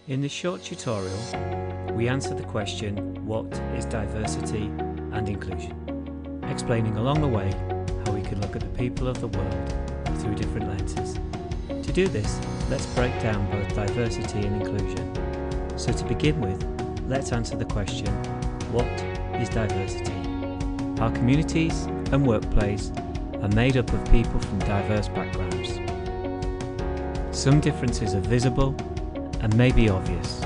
In this short tutorial, we answer the question, what is diversity and inclusion? Explaining along the way how we can look at the people of the world through different lenses. To do this, let's break down both diversity and inclusion. So to begin with, let's answer the question, what is diversity? Our communities and workplace are made up of people from diverse backgrounds. Some differences are visible and may be obvious.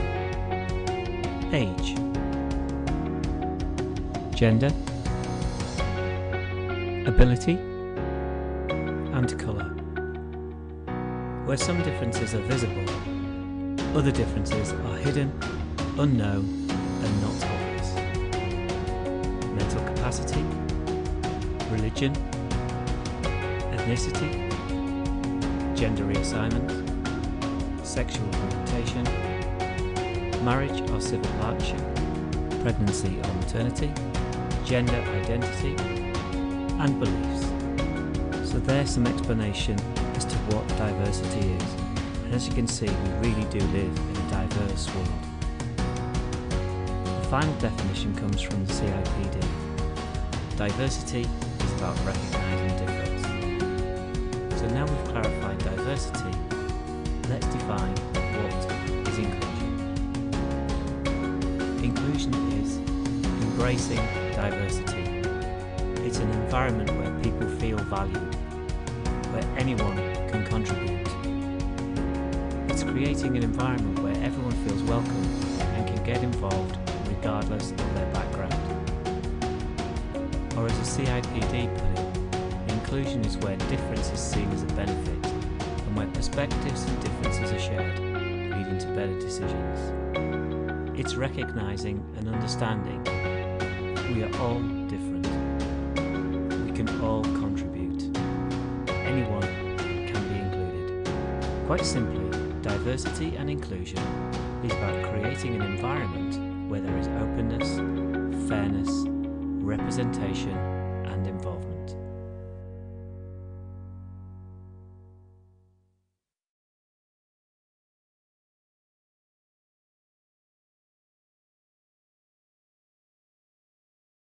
Age, gender, ability, and colour. Where some differences are visible, other differences are hidden, unknown, and not obvious. Mental capacity, religion, ethnicity, gender reassignment, sexual orientation, marriage or civil partnership, pregnancy or maternity, gender identity, and beliefs. So there's some explanation as to what diversity is, and as you can see, we really do live in a diverse world. The final definition comes from the CIPD. Diversity is about recognising difference. So now we've clarified diversity, let's define what is inclusion. Inclusion is embracing diversity. It's an environment where people feel valued, where anyone can contribute. It's creating an environment where everyone feels welcome and can get involved regardless of their background. Or as the CIPD put it, inclusion is where difference is seen as a benefit, and where perspectives and differences are shared, leading to better decisions. It's recognising and understanding we are all different. We can all contribute. Anyone can be included. Quite simply, diversity and inclusion is about creating an environment where there is openness, fairness, representation and involvement.